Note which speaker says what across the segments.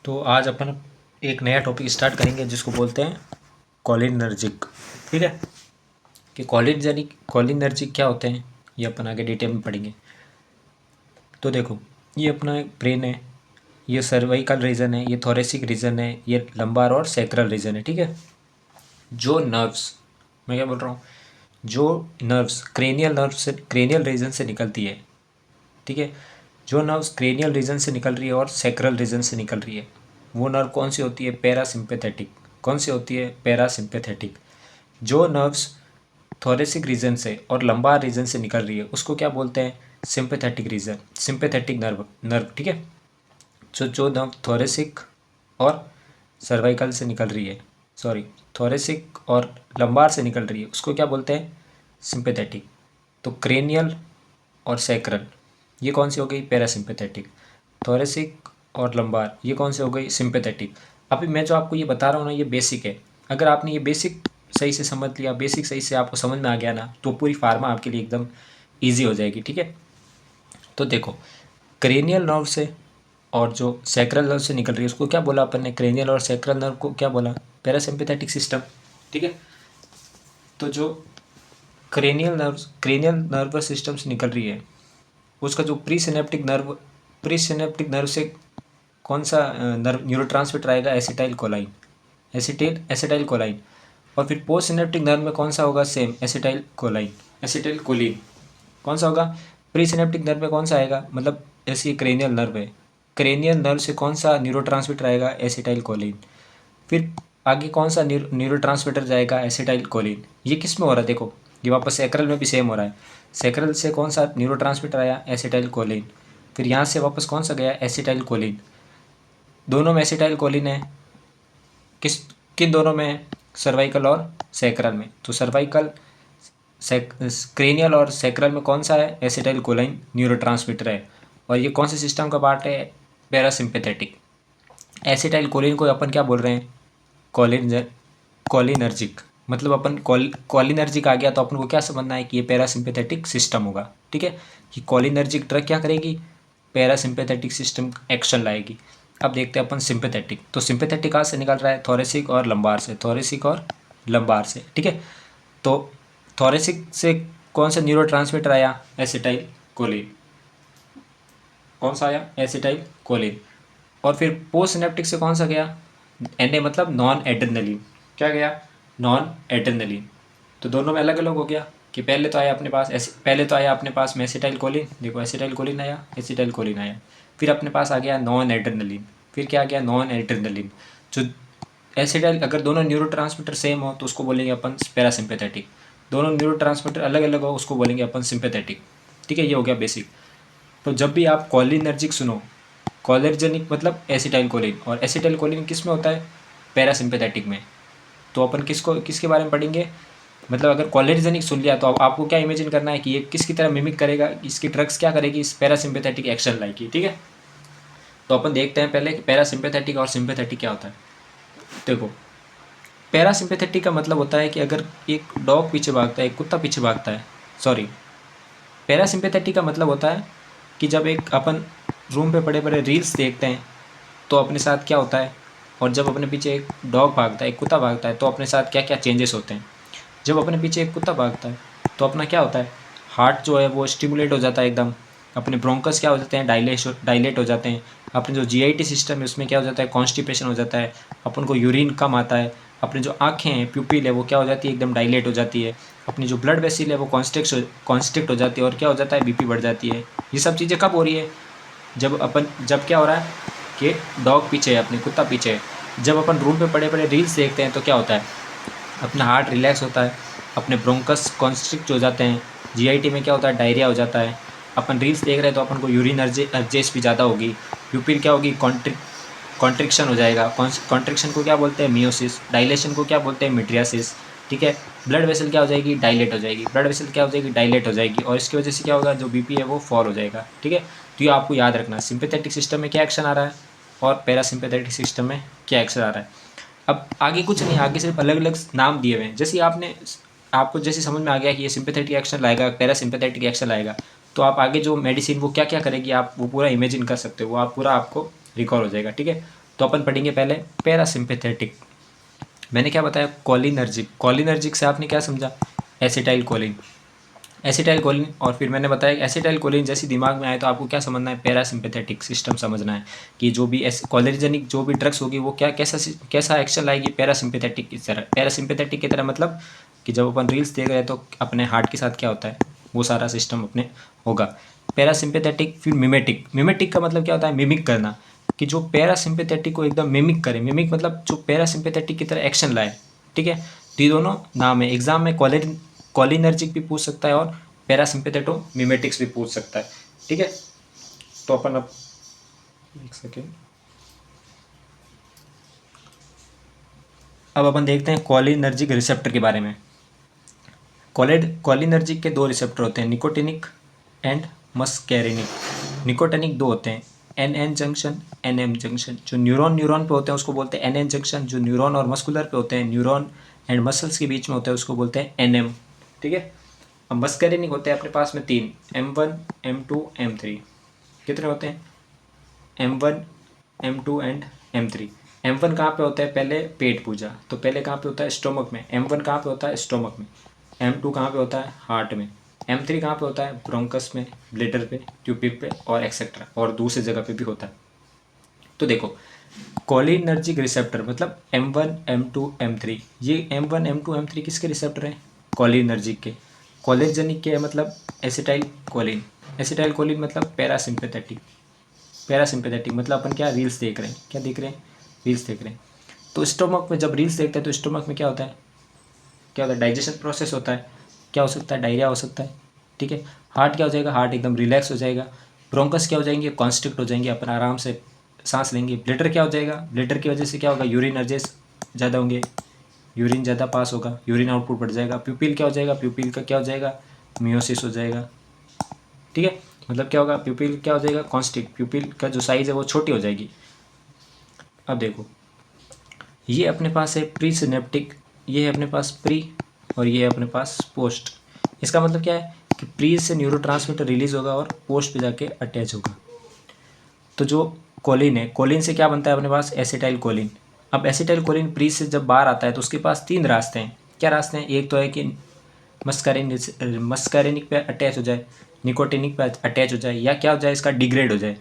Speaker 1: तो आज अपन एक नया टॉपिक स्टार्ट करेंगे जिसको बोलते हैं कोलिनर्जिक। ठीक है, कि कोलिनर्जिक क्या होते हैं ये अपन आगे डिटेल में पढ़ेंगे। तो देखो, ये अपना ब्रेन है, ये सर्वाइकल रीजन है, ये थोरेसिक रीजन है, ये लंबार और सैक्रल रीजन है। ठीक है, जो नर्व्स, मैं क्या बोल रहा हूँ, जो नर्व्स क्रेनियल रीजन से निकलती है। ठीक है, जो नर्व्स क्रेनियल रीजन से निकल रही है और सैक्रल रीजन से निकल रही है, वो नर्व कौन सी होती है? पैरासिम्पैथेटिक। कौन सी होती है? पैरासिम्पैथेटिक। जो नर्व्स थोरेसिक रीजन से और लंबार रीजन से निकल रही है उसको क्या बोलते हैं? Sympathetic region, sympathetic nerve. ठीक है, जो नर्व थोरेसिक और सर्वाइकल से निकल रही है, सॉरी, थोरेसिक और लंबार से निकल रही है उसको क्या बोलते हैं? सिंपैथेटिक। तो क्रेनियल और सैक्रल ये कौन सी हो गई? पैरासिम्पैथेटिक। थोरेसिक और लंबार ये कौन सी हो गई? सिंपैथेटिक। अभी मैं जो आपको ये बता रहा हूँ ना, ये बेसिक है। अगर आपने ये बेसिक सही से समझ लिया, बेसिक सही से आपको समझ में आ गया ना, तो पूरी फार्मा आपके लिए एकदम ईजी हो जाएगी। ठीक है, तो देखो, क्रेनियल नर्व से और जो सैक्रल नर्व से निकल रही है उसको क्या बोला अपन ने? क्रेनियल और सैक्रल नर्व को क्या बोला? Parasympathetic system. ठीक है, तो जो क्रेनियल नर्वस सिस्टम से निकल रही है उसका जो प्री सिनेप्टिक नर्व से कौन सा नर्व न्यूरोट्रांसमीटर आएगा? एसिटाइल कोलाइन। और फिर पोस्ट सिनेप्टिक नर्व में कौन सा होगा? Same acetyl choline. कौन सा होगा? प्री सिनेप्टिक नर्व में कौन सा आएगा? मतलब ऐसी क्रेनियल नर्व है, क्रेनियल नर्व से कौन सा न्यूरोट्रांसमीटर आएगा? Acetyl choline. फिर आगे कौन सा न्यूरोट्रांसमीटर जाएगा? Acetyl choline. ये किस में हो रहा है? देखो, ये वापस सैक्रल में भी सेम हो रहा है। सैक्रल से कौन सा न्यूरोट्रांसमीटर आया? Acetyl choline. फिर यहाँ से वापस कौन सा गया? Acetyl choline. दोनों में एसिटाइल कोलिन है। किस किन दोनों में है? सर्वाइकल और सैक्रल में। तो क्रेनियल और सैक्रल में कौन सा है? एसिटाइल कोलिन न्यूरोट्रांसमीटर है। और ये कौन से सिस्टम का पार्ट है? पैरासिम्पैथेटिक। एसिटाइल कोलिन को अपन क्या बोल रहे हैं? कोलिनर्जिक। मतलब अपन कोलिनर्जिक आ गया तो अपन को क्या समझना है कि ये पैरासिम्पैथेटिक सिस्टम होगा। ठीक है, कि कोलिनर्जिक ड्रग क्या करेगी? पैरासिम्पैथेटिक सिस्टम एक्शन लाएगी। अब देखते हैं अपन सिंपैथेटिक। तो सिंपैथेटिक कहाँ से निकल रहा है? थोरेसिक और लंबार से। ठीक है, तो थोरेसिक से कौन सा न्यूरोट्रांसमीटर आया? Acetyl choline. कौन सा आया? Acetyl choline. और फिर पोस्ट सिनेप्टिक से कौन सा गया? एन मतलब नॉन एड्रेनलिन। क्या गया? Non adrenaline. तो दोनों में अलग अलग हो गया कि पहले तो आया अपने पास में एसिटाइल कोलिन। देखो, एसिटाइल कोलिन आया। फिर अपने पास आ गया नॉन एड्रेनलिन। फिर क्या आ गया? Non adrenaline. जो एसिटाइल, अगर दोनों न्यूरोट्रांसमीटर सेम हो तो उसको बोलेंगे अपन पैरासिम्पैथेटिक। दोनों न्यूरोट्रांसमीटर अलग अलग हो उसको बोलेंगे अपन सिंपैथेटिक। ठीक है, ये हो गया बेसिक। तो जब भी आप कोलिनर्जिक सुनो, कोलिर्जेनिक मतलब एसिटाइल कोलिन, और एसिटाइल कोलिन किस में होता है? पैरासिम्पैथेटिक में। तो अपन किसके बारे में पढ़ेंगे? मतलब अगर कोलिर्जेनिक सुन लिया तो आपको क्या इमेजिन करना है कि ये किसकी तरह मिमिक करेगा, इसकी ड्रग्स क्या करेगी? इस पैरासिम्पैथेटिक एक्शन लाएगी। ठीक है, तो अपन देखते हैं पहले कि पैरासिम्पैथेटिक और सिम्पैथेटिक क्या होता है। देखो, पैरासिम्पैथेटिक का मतलब होता है कि अगर एक डॉग पीछे भागता है, एक कुत्ता पीछे भागता है, सॉरी, पैरासिम्पैथेटिक का मतलब होता है कि जब एक अपन रूम पे बड़े बड़े रील्स देखते हैं तो अपने साथ क्या होता है, और जब अपने पीछे एक डॉग भागता है, एक कुत्ता भागता है, तो अपने साथ क्या क्या चेंजेस होते हैं। जब अपने पीछे एक कुत्ता भागता है तो अपना क्या होता है? हार्ट जो है वो स्टिमुलेट हो जाता है एकदम। अपने ब्रोंकस क्या हो जाते हैं? डायलेट हो जाते हैं। अपने जो जीआईटी सिस्टम है उसमें क्या हो जाता है? कॉन्स्टिपेशन हो जाता है। अपन को यूरिन कम आता है। अपनी जो आँखें हैं, प्यूपिल है, वो क्या हो जाती है? एकदम डायलेट हो जाती है। अपनी जो ब्लड वेसिल है वो कॉन्स्ट्रिक्ट हो जाती है, और क्या हो जाता है? बीपी बढ़ जाती है। ये सब चीज़ें कब हो रही है? जब क्या हो रहा है कि डॉग पीछे है, अपने कुत्ता पीछे है। जब अपन रूम पे बड़े बड़े रील्स देखते हैं तो क्या होता है? अपना हार्ट रिलैक्स होता है, अपने ब्रोंकस कॉन्स्ट्रिक्ट हो जाते हैं, जीआईटी में क्या होता है? डायरिया हो जाता है। अपन रील्स देख रहे हैं तो अपन को यूरिन अर्जेस भी ज़्यादा होगी। प्यूपिल क्या होगी? कॉन्ट्रिक्शन हो जाएगा। कॉन्ट्रिक्शन को क्या बोलते हैं? मियोसिस। डायलेशन को क्या बोलते हैं? मिड्रियासिस। ठीक है, ब्लड वेसल क्या हो जाएगी? डायलेट हो जाएगी। ब्लड वेसल क्या हो जाएगी? डायलेट हो जाएगी, और इसकी वजह से क्या होगा? जो बीपी है वो फॉल हो जाएगा। ठीक है, तो ये आपको याद रखना, सिंपैथेटिक सिस्टम में क्या एक्शन आ रहा है और पैरासिम्पैथेटिक सिस्टम में क्या एक्शन आ रहा है। अब आगे कुछ नहीं, आगे सिर्फ अलग अलग नाम दिए हुए हैं। जैसे आपको जैसे समझ में आ गया कि ये सिंपैथेटिक एक्शन लाएगा, पैरासिम्पैथेटिक एक्शन लाएगा, तो आप आगे जो मेडिसिन वो क्या क्या करेगी आप वो पूरा इमेजिन कर सकते हो, वो आप पूरा आपको रिकॉल हो जाएगा। ठीक है, तो अपन पढ़ेंगे पहले पैरासिम्पेथेटिक। मैंने क्या बताया, कोलिनर्जिक। कोलिनर्जिक से आपने क्या समझा, एसिटाइल कोलिन, एसिटाइल कोलिन। और फिर मैंने बताया एसिटाइल कोलिन जैसी दिमाग में आए तो आपको क्या समझना है, पैरासिम्पेथेटिक सिस्टम समझना है कि जो भी कोलिनर्जिक जो भी ड्रग्स होगी वो क्या कैसा एक्शन लाएगी, पैरासिम्पेथेटिक की तरह। पैरासिम्पेथेटिक की तरह मतलब कि जब अपन रील्स देख रहे हैं तो अपने हार्ट के साथ क्या होता है, वो सारा सिस्टम अपने होगा। पैरासिम्पेथेटिक। फिर मिमेटिक। मिमेटिक का मतलब क्या होता है, मिमिक करना, कि जो पैरासिम्पेथेटिक को एकदम मिमिक करे। मिमिक मतलब जो पैरासिम्पेथेटिक की तरह एक्शन लाए, ठीक है। तो ये दोनों नाम है। एग्जाम में कोलिनर्जिक भी पूछ सकता है और पैरासिम्पेथेटो मिमेटिक्स भी पूछ सकता है, ठीक है। तो अपन अब एक सेकेंड, अब अपन देखते हैं कोलिनर्जिक रिसेप्टर के बारे में। कोलिनर्जिक के दो रिसेप्टर होते हैं, निकोटिनिक एंड मस्कैरिनिक। निकोटिनिक दो होते हैं, N N junction, N M junction. जो न्यूरॉन पे होते हैं उसको बोलते हैं एन एन जंक्शन। जो न्यूरॉन और मस्कुलर पे होते हैं, न्यूरॉन एंड मसल्स के बीच में होते हैं, उसको बोलते हैं एन एम, ठीक है। अब मस्कैरिनिक होते हैं अपने पास में तीन, M1, M2, M3। कितने होते हैं, M1, M2 and M3। M1 कहाँ पे होता है, पहले पेट पूजा, तो पहले कहाँ पे होता है, स्टोमक में। M1 कहाँ पे होता है, स्टोमक में। M2 कहाँ पे होता है, हार्ट में। M3 कहाँ पे होता है, ब्रोंकस में, ब्लेडर पे, ट्यूपिक पे और एक्सेट्रा, और दूसरी जगह पे भी होता है। तो देखो, कोलिनर्जिक रिसेप्टर मतलब M1, M2, M3। ये M1, M2, M3 किसके रिसेप्टर हैं, कोलिनर्जिक के। कोलिनर्जिक के मतलब एसिटाइल कोलिन। एसिटाइल कोलिन मतलब पैरासिम्पेथेटिक। पैरासिम्पेथेटिक मतलब अपन क्या रील्स देख रहे हैं, क्या देख रहे हैं, रील्स देख रहे हैं। तो स्टोमक में जब रील्स देखते हैं तो स्टोमक में क्या होता है, क्या होता है, डाइजेशन प्रोसेस होता है। क्या हो सकता है, डायरिया हो सकता है, ठीक है। हार्ट क्या हो जाएगा, हार्ट एकदम रिलैक्स हो जाएगा। ब्रोंकस क्या हो जाएंगे, कॉन्स्ट्रिक्ट हो जाएंगे, अपन आराम से सांस लेंगे। ब्लडर क्या हो जाएगा, ब्लडर की वजह से क्या होगा, यूरिन अर्जेस ज़्यादा होंगे, यूरिन ज़्यादा पास होगा, यूरिन आउटपुट बढ़ जाएगा। प्यूपिल क्या हो जाएगा, प्यूपिल का क्या हो जाएगा, मियोसिस हो जाएगा, ठीक है। मतलब क्या होगा, प्यूपिल क्या हो जाएगा, कॉन्स्ट्रिक्ट, प्यूपिल का जो साइज़ है वो छोटी हो जाएगी। अब देखो, ये अपने पास है प्री सिनेप्टिक, ये है अपने पास प्री, और ये है अपने पास पोस्ट। इसका मतलब क्या है कि प्री से न्यूरोट्रांसमीटर रिलीज होगा और पोस्ट पे जाके अटैच होगा। तो जो कोलिन है, कोलिन से क्या बनता है अपने पास, एसिटाइल कोलिन। अब एसिटाइल कोलिन प्री से जब बाहर आता है तो उसके पास तीन रास्ते हैं। क्या रास्ते हैं, एक तो है कि मस्कैरिनिक पे अटैच हो जाए, निकोटिनिक पे अटैच हो जाए, या क्या हो जाए, इसका डिग्रेड हो जाए,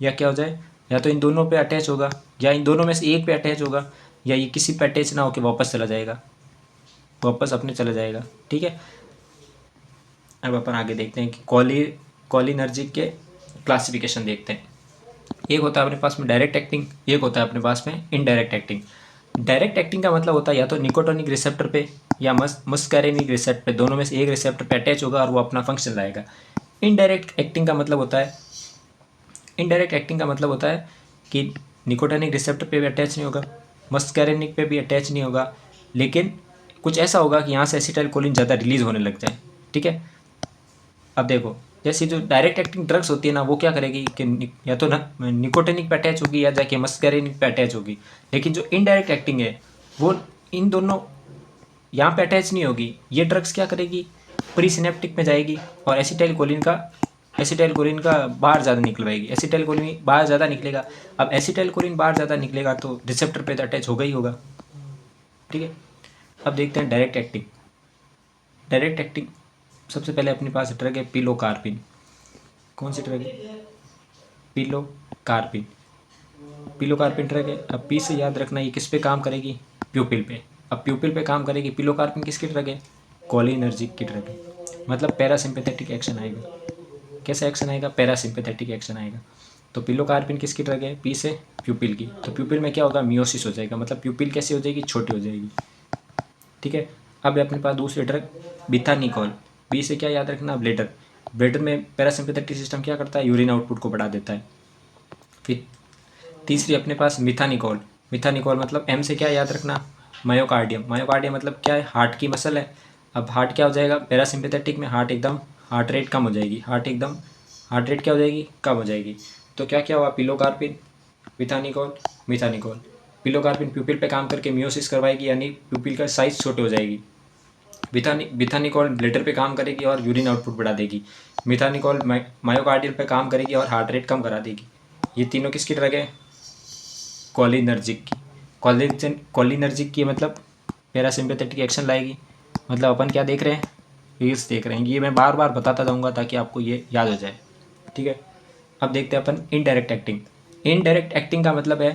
Speaker 1: या क्या हो जाए, या तो इन दोनों पे अटैच होगा, या इन दोनों में से एक पे अटैच होगा, या ये किसी पे अटैच ना होकर वापस चला जाएगा, वापस अपने चला जाएगा, ठीक है। अब अपन आगे देखते हैं कि कोलिनर्जिक के क्लासिफिकेशन देखते हैं। एक होता है अपने पास में डायरेक्ट एक्टिंग, एक होता है अपने पास में इनडायरेक्ट एक्टिंग। डायरेक्ट एक्टिंग का मतलब होता है या तो निकोटोनिक रिसेप्टर पे या मस्कैरिनिक रिसेप्टर पे, दोनों में से एक रिसेप्टर पे अटैच होगा और वो अपना फंक्शन लाएगा। इनडायरेक्ट एक्टिंग का मतलब होता है, इनडायरेक्ट एक्टिंग का मतलब होता है कि निकोटोनिक रिसेप्टर पे भी अटैच नहीं होगा, मस्कैरिनिक पे भी अटैच नहीं होगा, लेकिन कुछ ऐसा होगा कि यहाँ से एसिटाइल कोलिन ज़्यादा रिलीज होने लग जाए, ठीक है। अब देखो, जैसे जो डायरेक्ट एक्टिंग ड्रग्स होती है ना, वो क्या करेगी कि या तो ना निकोटिनिक पे अटैच होगी या जाके मस्कैरिनिक पे अटैच होगी। लेकिन जो इनडायरेक्ट एक्टिंग है वो इन दोनों यहाँ पे अटैच नहीं होगी। ये ड्रग्स क्या करेगी, प्री सिनेप्टिक में जाएगी और एसिटाइल कोलिन का बाहर ज़्यादा निकलवाएगी। एसिटाइल कोलिन बाहर ज़्यादा निकलेगा। अब एसिटाइल कोलिन बाहर ज़्यादा निकलेगा तो रिसेप्टर पे तो अटैच होगा ही होगा, ठीक है। अब देखते हैं डायरेक्ट एक्टिंग। डायरेक्ट एक्टिंग सबसे पहले अपने पास ड्रग है पिलोकार्पिन। कौन सी ड्रग है, पिलोकार्पिन। पिलोकार्पिन ड्रग है। अब पी से याद रखना ये किस पे काम करेगी, प्यूपिल पे। अब प्यूपिल पे काम करेगी। पिलोकार्पिन किसकी ड्रग है, कोलिनर्जिक की ड्रग है। मतलब पैरासिम्पेथेटिक एक्शन आएगा। कैसा एक्शन आएगा, पैरासिम्पेथेटिक एक्शन आएगा। तो पिलोकार्पिन किसकी ड्रग है, पी से प्यूपिल की। तो प्यूपिल में क्या होगा, मियोसिस हो जाएगा, मतलब प्यूपिल कैसी हो जाएगी, छोटी हो जाएगी, ठीक है। अब अपने पास दूसरी ड्रग बिथानिकॉल। बी से क्या याद रखना, ब्लेडर। ब्लेडर में पैरासिम्पेथेटिक सिस्टम क्या करता है, यूरिन आउटपुट को बढ़ा देता है। फिर तीसरी अपने पास मिथानिकॉल। मिथानिकॉल मतलब एम से क्या याद रखना, मायोकार्डियम। मायोकार्डियम मतलब क्या है, हार्ट की मसल है। अब हार्ट क्या हो जाएगा, पैरासिम्पेथेटिक में हार्ट एकदम, हार्ट रेट कम हो जाएगी, हार्ट रेट क्या हो जाएगी, कम हो जाएगी। तो क्या क्या हुआ, पिलोकार्पिन, मिथानिकॉल, मिथानिकॉल। पिलोकार्पिन प्यूपिल पे काम करके मियोसिस करवाएगी, यानी प्यूपिल का साइज छोटे हो जाएगी। बिथानिकॉल ब्लेडर पे काम करेगी और यूरिन आउटपुट बढ़ा देगी। मिथानिकॉल मायोकार्डियल पे काम करेगी और हार्ट रेट कम करा देगी। ये तीनों किसकी ड्रग है, कोलिनर्जिक की। कोलिनर्जिक की मतलब पैरासिम्पेथेटिक एक्शन लाएगी। मतलब अपन क्या देख रहे हैं, रील्स देख रहे हैं। ये मैं बार बार बताता जाऊँगा ताकि आपको ये याद हो जाए, ठीक है। अब देखते हैं अपन इनडायरेक्ट एक्टिंग। इनडायरेक्ट एक्टिंग का मतलब है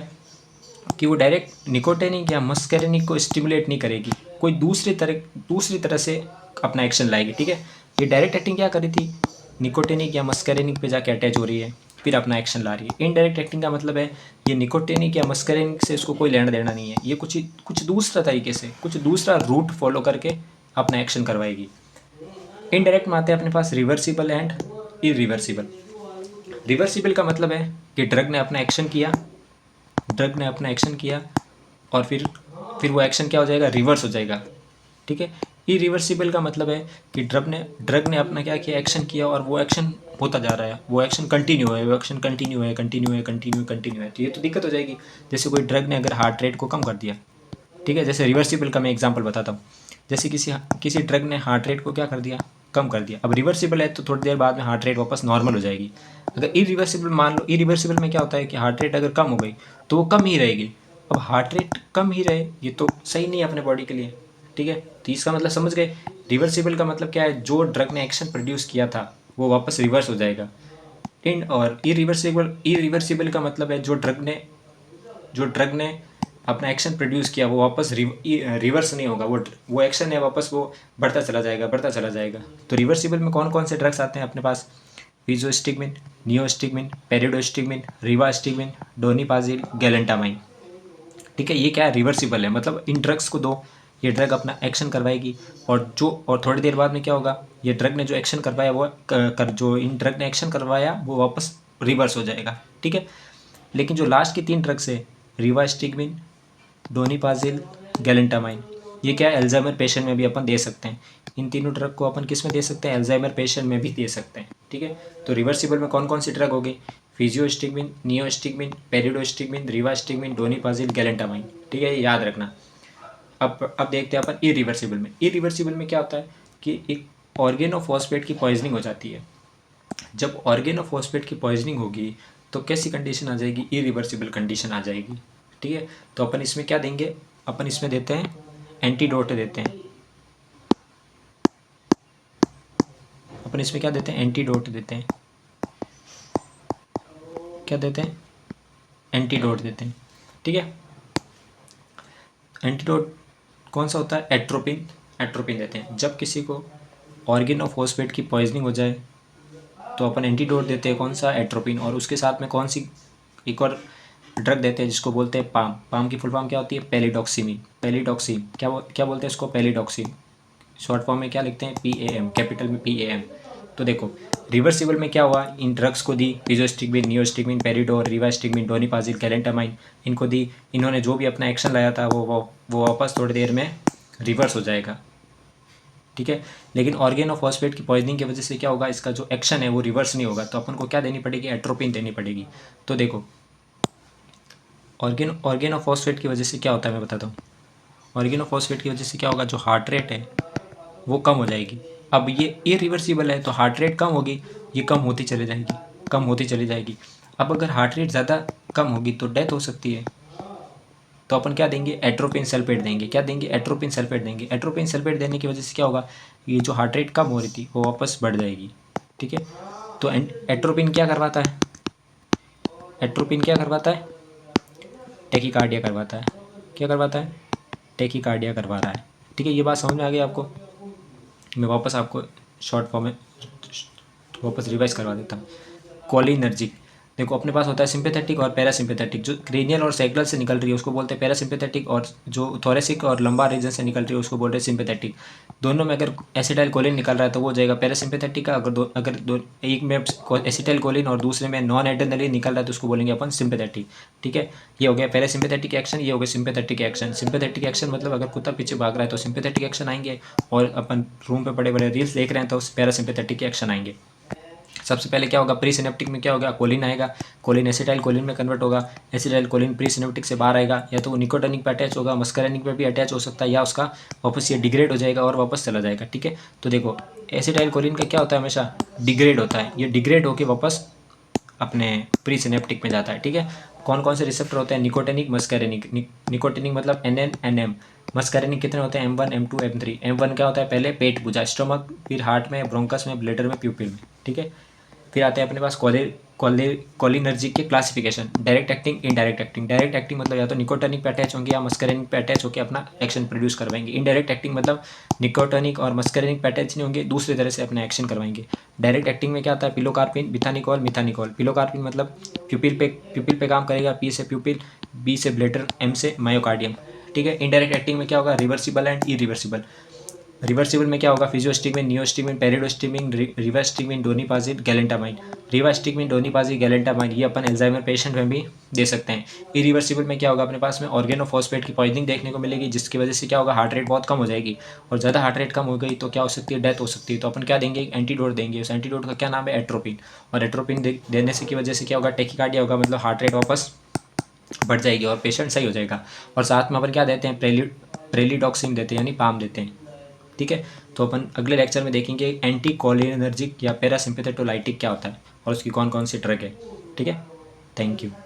Speaker 1: कि वो डायरेक्ट निकोटिनिक या मस्कैरिनिक को स्टिमुलेट नहीं करेगी, कोई दूसरी तरह से अपना एक्शन लाएगी, ठीक है। ये डायरेक्ट एक्टिंग क्या कर रही थी, निकोटिनिक या मस्कैरिनिक पे जाके अटैच हो रही है, फिर अपना एक्शन ला रही है। इनडायरेक्ट एक्टिंग का मतलब है ये निकोटिनिक या मस्कैरिनिक से इसको कोई लेना देना नहीं है, ये कुछ दूसरा तरीके से, कुछ दूसरा रूट फॉलो करके अपना एक्शन करवाएगी। इनडायरेक्ट में आते हैं अपने पास रिवर्सिबल एंड इरिवर्सिबल। रिवर्सिबल का मतलब है कि ड्रग ने अपना एक्शन किया और फिर वो एक्शन क्या हो जाएगा, रिवर्स हो जाएगा, ठीक है। इरिवर्सिबल का मतलब है कि ड्रग ने अपना क्या किया, एक्शन किया और वो एक्शन होता जा रहा है, वो एक्शन कंटिन्यू है। तो ये तो दिक्कत हो जाएगी। जैसे कोई ड्रग ने अगर हार्ट रेट को कम कर दिया, ठीक है। जैसे रिवर्सिबल का मैं एग्जांपल बताता हूँ। जैसे किसी ड्रग ने हार्ट रेट को क्या कर दिया, कम कर दिया। अब रिवर्सिबल है तो थोड़ी देर बाद में हार्ट रेट वापस नॉर्मल हो जाएगी। अगर इरिवर्सिबल मान लो, इरिवर्सिबल में क्या होता है कि हार्ट रेट अगर कम हो गई तो वो कम ही रहेगी। अब हार्ट रेट कम ही रहे, ये तो सही नहीं है अपने बॉडी के लिए, ठीक है। तो इसका मतलब समझ गए, रिवर्सिबल का मतलब क्या है, जो ड्रग ने एक्शन प्रोड्यूस किया था वो वापस रिवर्स हो जाएगा। और इरिवर्सिबल का मतलब है जो ड्रग ने अपना एक्शन प्रोड्यूस किया वो वापस रिवर्स नहीं होगा, वो एक्शन है वापस वो बढ़ता चला जाएगा। तो रिवर्सिबल में कौन कौन से ड्रग्स आते हैं अपने पास, विजोस्टिगमिन, नियोस्टिगमिन, पेरिडोस्टिगमिन, रिवास्टिगमिन, डोनिपाजिल, गैलेंटामाइन, ठीक है। ये क्या है, रिवर्सिबल है। मतलब इन ड्रग्स को दो, ये ड्रग अपना एक्शन करवाएगी और थोड़ी देर बाद में क्या होगा, ये ड्रग ने जो एक्शन करवाया वो जो इन ड्रग ने एक्शन करवाया वो वापस रिवर्स हो जाएगा, ठीक है। लेकिन जो लास्ट की 3 ड्रग्स है, रिवास्टिगमिन, डोनिपाजिल, गैलेंटामाइन, ये क्या है, अल्जाइमर पेशेंट में भी अपन दे सकते हैं। इन तीनों ड्रग को अपन किस में दे सकते हैं, अल्जाइमर पेशेंट में भी दे सकते हैं, ठीक है। तो रिवर्सिबल में कौन कौन सी ड्रग होगी, फिजियोस्टिगमिन, नियोस्टिगमिन, पेरिडोस्टिगमिन, रिवास्टिगमिन, डोनिपाजिल, गैलेंटामाइन, ठीक है, ये याद रखना। अब देखते हैं अपन इरिवर्सिबल में। इरिवर्सिबल में क्या होता है कि एक ऑर्गेनोफॉस्फेट की पॉइजनिंग हो जाती है। जब ऑर्गेनोफॉस्फेट की पॉइजनिंग होगी तो कैसी कंडीशन आ जाएगी, इरिवर्सिबल कंडीशन आ जाएगी, ठीक है। तो अपन इसमें क्या देंगे, अपन इसमें देते हैं एंटीडोट देते हैं। अपन इसमें क्या देते हैं, एंटीडोट देते हैं। क्या देते हैं, एंटीडोट देते हैं, ठीक है। एंटीडोट कौन सा होता है, एट्रोपिन देते हैं। जब किसी को ऑर्गेनोफॉस्फेट की पॉइजनिंग हो जाए तो अपन एंटीडोट देते हैं, कौन सा, एट्रोपिन। और उसके साथ में कौन सी एक और ड्रग देते हैं जिसको बोलते हैं पाम की फुल फॉर्म क्या होती है, पेलिडॉक्सिन। क्या बोलते हैं इसको, पेलिडॉक्सिन। शॉर्ट फॉर्म में क्या लिखते हैं, PAM, कैपिटल में PAM। तो देखो रिवर्सिबल में क्या हुआ, इन ड्रग्स को दी, फिजोस्टिगमिन, नियोस्टिगमिन, पेरिडोर, रिवास्टिगमिन, डोनिपाजिल, गैलेंटामाइन, इनको दी। इन्होंने जो भी अपना एक्शन लाया था वो वापस थोड़ी देर में रिवर्स हो जाएगा, ठीक है। लेकिन ऑर्गेनोफॉस्फेट की पॉइजनिंग की वजह से क्या होगा, इसका जो एक्शन है वो रिवर्स नहीं होगा, तो अपन को क्या देनी पड़ेगी, एट्रोपिन देनी पड़ेगी। तो देखो ऑर्गेनोफॉस्फेट की वजह से क्या होता है मैं बताता हूँ। ऑर्गेनोफॉस्फेट की वजह से क्या होगा, जो हार्ट रेट है वो कम हो जाएगी। अब ये इरिवर्सिबल है तो हार्ट रेट कम होगी, ये कम होती चली जाएगी। अब अगर हार्ट रेट ज़्यादा कम होगी तो डेथ हो सकती है। तो अपन क्या देंगे, एट्रोपिन सल्फेट देंगे। क्या देंगे, एट्रोपिन सल्फेट देंगे। एट्रोपिन सल्फेट देने की वजह से क्या होगा, ये जो हार्ट रेट कम हो रही थी वो वापस बढ़ जाएगी, ठीक है। तो एट्रोपिन क्या करवाता है, टेकीकार्डिया करवाता है। क्या करवाता है, टेकीकार्डिया करवा रहा है, ठीक है। ये बात समझ में आ गई आपको। मैं वापस आपको शॉर्ट फॉर्म में वापस रिवाइज करवा देता हूँ। कोलिनर्जिक, देखो अपने पास होता है सिंपैथेटिक और पैरासिम्पैथेटिक। जो क्रेनियल और सैक्रल से निकल रही है उसको बोलते हैं पैरासिम्पैथेटिक, और जो थोरेसिक और लंबार रीजन से निकल रही है उसको बोलते हैं सिंपैथेटिक। दोनों में अगर एसिटाइल कोलिन निकल रहा है तो वो हो जाएगा पैरासिम्पैथेटिक का। अगर एक में एसिटाइल कोलिन और दूसरे में नॉन एड्रेनलिन निकल रहा है तो उसको बोलेंगे अपन सिंपैथेटिक, ठीक है। ये हो गया पैरासिम्पैथेटिक एक्शन, ये हो गया सिंपैथेटिक एक्शन। सिंपैथेटिक एक्शन मतलब अगर कुत्ता पीछे भाग रहा है तो सिंपैथेटिक एक्शन आएंगे, और अपन रूम पे बड़े बड़े रील्स देख रहे हैं तो पैरासिम्पैथेटिक एक्शन आएंगे। सबसे पहले क्या होगा, प्री सिनेप्टिक में क्या होगा, कोलिन आएगा, कोलिन एसिटाइल कोलिन में कन्वर्ट होगा, एसिटाइल कोलिन प्री सिनेप्टिक से बाहर आएगा, या तो वो निकोटिनिक पे अटैच होगा, मस्करेनिक पे भी अटैच हो सकता है, या उसका वापस ये डिग्रेड हो जाएगा और वापस चला जाएगा, ठीक है। तो देखो एसिटाइल कोलिन का क्या होता है, हमेशा डिग्रेड होता है, ये डिग्रेड होकर वापस अपने प्री सिनेप्टिक में जाता है, ठीक है। कौन कौन से रिसेप्टर होते हैं, निकोटेनिक, मस्कैरेनिक। निकोटेनिक मतलब NN, NM। मस्कैरेनिक कितने होते हैं, M1, M2, M3। M1 क्या होता है, पहले पेट पूजा, स्टोमक, फिर हार्ट में, ब्रोंकस में, ब्लेडर में, प्यूपिल में, ठीक है। फिर आते हैं अपने पास कोलिनर्जिक के classification, direct acting, indirect acting. Direct acting मतलब या तो निकोटनिक पे अटैच होंगे या मस्करेनिक पे अटैच होकर अपना एक्शन प्रोड्यूस करवाएंगे। इनडायरेक्ट एक्टिंग मतलब निकोटनिक और मस्करेनिक पे अटैच नहीं होंगे, दूसरी तरह से अपना एक्शन करवाएंगे। डायरेक्ट एक्टिंग में क्या आता है, पिलोकार्पिन, बिथानिकॉल, मिथानिकॉल। पिलोकार्पिन मतलब प्यूपिल पे काम करेगा, P से प्यूपिल, B से ब्लेडर, M से मायोकार्डियम, ठीक है। इनडायरेक्ट एक्टिंग में क्या होगा, रिवर्सिबल एंड इरिवर्सिबल। रिवर्सिबल में क्या होगा, फिजियोस्टिगमिन, नियोस्टिगमिन, पेरिडोस्टिगमिन, रिवास्टिगमिन, डोनिपाजिल, गैलेंटामाइन। रिवास्टिगमिन, डोनिपाजिल, गैलेंटामाइन ये अपन एल्जाइमर पेशेंट में भी दे सकते हैं। इरिवर्सिबल में क्या होगा, अपने पास में ऑर्गेनोफॉस्फेट की पॉइजनिंग देखने को मिलेगी, जिसकी वजह से क्या होगा, हार्ट रेट बहुत कम हो जाएगी। और ज़्यादा हार्ट रेट कम हो गई तो क्या हो सकती है, डेथ हो सकती है। तो अपन क्या देंगे, एक एंटीडोट देंगे। उस एंटीडोट का क्या नाम है, एट्रोपिन। और एट्रोपिन देने से की वजह से क्या होगा, टेकिकार्डिया होगा, मतलब हार्ट रेट वापस बढ़ जाएगी और पेशेंट सही हो जाएगा। और साथ में अपन क्या देते हैं, प्रेलिडॉक्सिन देते हैं, यानी पाम देते हैं, ठीक है। तो अपन अगले लेक्चर में देखेंगे एंटी कोलिनर्जिक या पैरासिम्पैथेटोलाइटिक क्या होता है और उसकी कौन कौन सी ड्रग है, ठीक है। Thank you.